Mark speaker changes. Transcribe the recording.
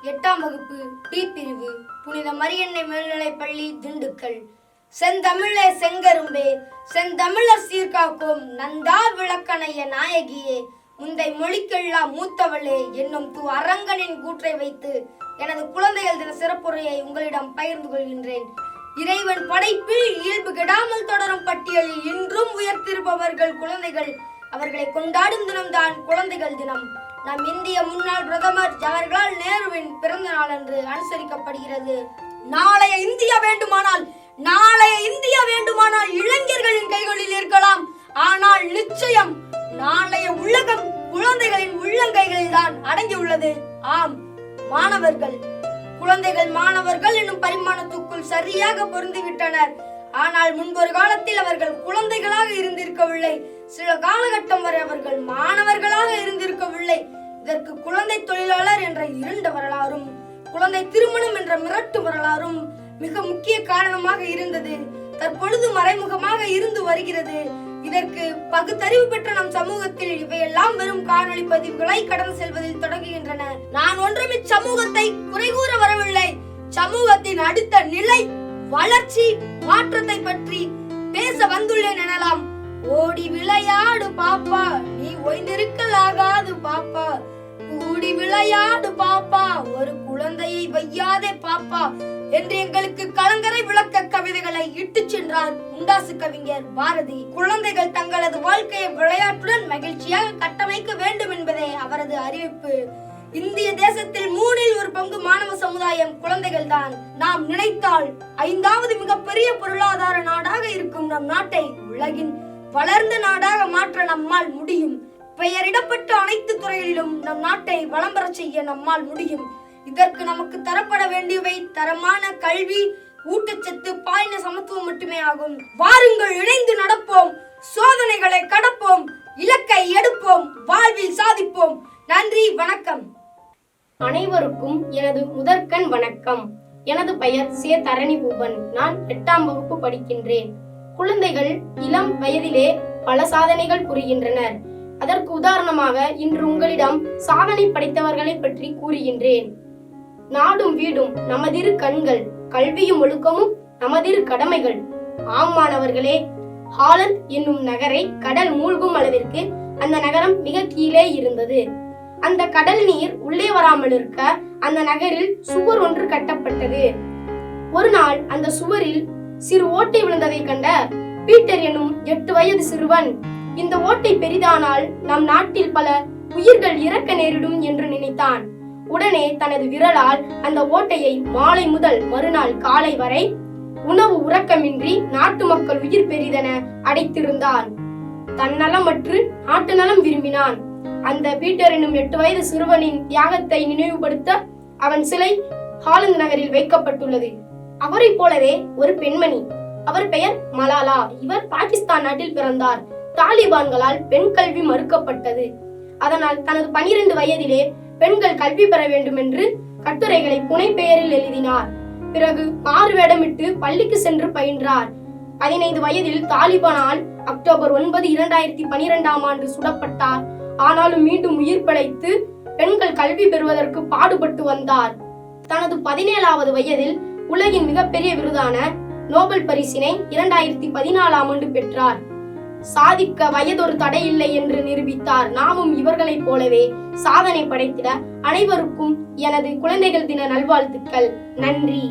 Speaker 1: 8ஆம் வகுப்பு டி பிரிவு புனித மரியன்னை மேல்நிலைப்பள்ளி திண்டுக்கல். செந்தமிழே செங்கரும்பே செந்தமிழர் சீர்காக்கும் நந்தா விளக்கணைய நாயகியே முந்தை மொழிக்கெல்லாம் மூத்தவளே என்னும் அரங்கனின் கூற்றை வைத்து எனது குழந்தைகள் தின சிறப்புரையை உங்களிடம் பகிர்ந்து கொள்கின்றேன். இறைவன் படைப்பில் இயல்பு கெடாமல் தொடரும் பட்டியலில் இன்றும் உயர்த்திருப்பவர்கள் குழந்தைகள். அவர்களை கொண்டாடும் தினம்தான் குழந்தைகள் தினம். நம் இந்திய முன்னாள் பிரதமர் ஜவஹர்லால் நேருவின் பிறந்த நாள் அன்று அனுசரிக்கப்படுகிறது. நாளைய இந்தியா வேண்டுமானால் இளைஞர்களின் கைகளில் இருக்கலாம். ஆனால் நிச்சயம் நாளைய உலகம் குழந்தைகளின் உள்ளங்கைகளில் தான் அடங்கியுள்ளது. ஆம், மாணவர்கள். குழந்தைகள் மாணவர்கள் என்னும் பரிமாணத்துக்குள் சரியாக பொருந்திவிட்டனர். ஆனால் முன்பொரு காலத்தில் அவர்கள் குழந்தைகளாக இருந்திருக்கவில்லை. சில காலகட்டம் வரை அவர்கள் மாணவர்களாக இருந்திருக்கவில்லை. இதற்கு குழந்தை தொழிலாளர் என்ற இருண்ட வரலாறும் குழந்தை திருமணம் என்ற மிரட்டு வரலாறும் மிக முக்கிய காரணமாக இருந்தது. தற்பொழுது மறைமுகமாக இருந்து வருகிறது. இதற்கு பகுத்தறிவு பெற்ற நம் சமூகத்தில் இவையெல்லாம் வெறும் காணொலி பதிவுகளை கடந்து செல்வதில் தொடங்குகின்றன. நான் ஒன்றும் இச்சமூகத்தை குறை கூற வரவில்லை. சமூகத்தின் அடுத்த நிலை, வளர்ச்சி, மாற்றத்தை பற்றி பேச வந்துள்ளேன் எனலாம். ஓடி விளையாடு பாப்பா, நீ ஓய்ந்திருக்கலாகாது பாப்பா. கூடி விளையாடு பாப்பா, ஒரு குழந்தையை வையாதே பாப்பா என்று எங்களுக்கு கலங்கரை விளக்க கவிதைகளை இட்டு சென்றார் முண்டாசு கவிஞர் பாரதி. குழந்தைகள் தங்களது வாழ்க்கையை விளையாட்டுடன் மகிழ்ச்சியாக கட்டமைக்க வேண்டும் என்பதே அவரது அறிவிப்பு. இந்திய தேசத்தில் 1/3 மாணவ சமுதாயம் குழந்தைகள் தான். நாம் நினைத்தால் 5வது மிகப்பெரிய பொருளாதார நாடாக இருக்கும் நம் நாட்டை உலகின் வளர்ந்த நாடாக மாற்ற நம்மால் முடியும். பெயரிடப்பட்ட அனைத்து துறைகளிலும் நம் நாட்டை வளம் பெற செய்ய நம்மால் முடியும். இதற்கு நமக்கு தரப்பட வேண்டியவை தரமான கல்வி, ஊட்டச்சத்து, பாலின சமத்துவம் மட்டுமே ஆகும். வாருங்கள், இணைந்து நடப்போம், சோதனைகளை கடப்போம், இலக்கை எடுப்போம், வாழ்வில் சாதிப்போம். நன்றி, வணக்கம்.
Speaker 2: அனைவருக்கும் எனது முதற்கண் வணக்கம். எனது பெயர் சே தரணி பூபன். நான் 8ஆம் வகுப்பு படிக்கின்றேன். குழந்தைகள் இளம் வயதிலே பல சாதனைகள் புரிகின்றனர். அதற்கு உதாரணமாக இன்று உங்களிடம் சாதனை படைத்தவர்களை பற்றி கூறுகின்றேன். நாடும் வீடும் நமதிரு கண்கள், கல்வியும் ஒழுக்கமும் நமதிரு கடமைகள். ஆம் மாணவர்களே, ஹாலந்து என்னும் நகரை கடல் மூழ்கும் அளவிற்கு அந்த நகரம் மிக கீழே இருந்தது. அந்த கடல் நீர் உள்ளே வராமல் இருக்க அந்த நகரில் சுவர் ஒன்று கட்டப்பட்டது. ஒரு நாள் அந்த சுவரில் சிறு ஓட்டை விழுந்ததை கண்ட பீட்டர் எனும் 8 வயது சிறுவன், இந்த ஓட்டை பெரிதானால் நம் நாட்டில் பல உயிர்கள் இறக்க நேரிடும் என்று நினைத்தான். உடனே தனது விரலால் அந்த ஓட்டையை மாலை முதல் மறுநாள் காலை வரை உணவு உறக்கமின்றி நாட்டு மக்கள் உயிர் பெரிதென அடைத்திருந்தான். தன்னலமற்று நாட்டு நலம் விரும்பினான். அந்த பீட்டர் எனும் 8 வயது சிறுவனின் தியாகத்தை நினைவுபடுத்த அவன் சிலை ஹாலந்து நகரில் வைக்கப்பட்டுள்ளது. அவரை போலவே ஒரு பெண்மணி, அவர் பெயர் மலாலா. இவர் பாகிஸ்தான் நாட்டில் பிறந்தார். தாலிபான்களால் பெண் கல்வி மறுக்கப்பட்டது. அதனால் தனது 12 வயதிலே பெண்கள் கல்வி பெற வேண்டும் என்று கட்டுரைகளை புனை பெயரில் எழுதினார். பிறகு மாறு வேடமிட்டு பள்ளிக்கு சென்று பயின்றார். 15 வயதில் தாலிபானால் அக்டோபர் 9, 2012ஆம் ஆண்டு சுடப்பட்டார். ஆனாலும் மீண்டும் உயிர் பிழைத்து பெண்கள் கல்வி பெறுவதற்கு பாடுபட்டு வந்தார். தனது 17வது வயதில் உலகின் மிகப்பெரிய விருதான நோபல் பரிசினை 2014ஆம் ஆண்டு பெற்றார். சாதிக்க வயதொரு தடையில்லை என்று நிரூபித்தார். நாமும் இவர்களைப் போலவே சாதனை படைத்திட அனைவருக்கும் எனது குழந்தைகள் தின நல்வாழ்த்துக்கள். நன்றி.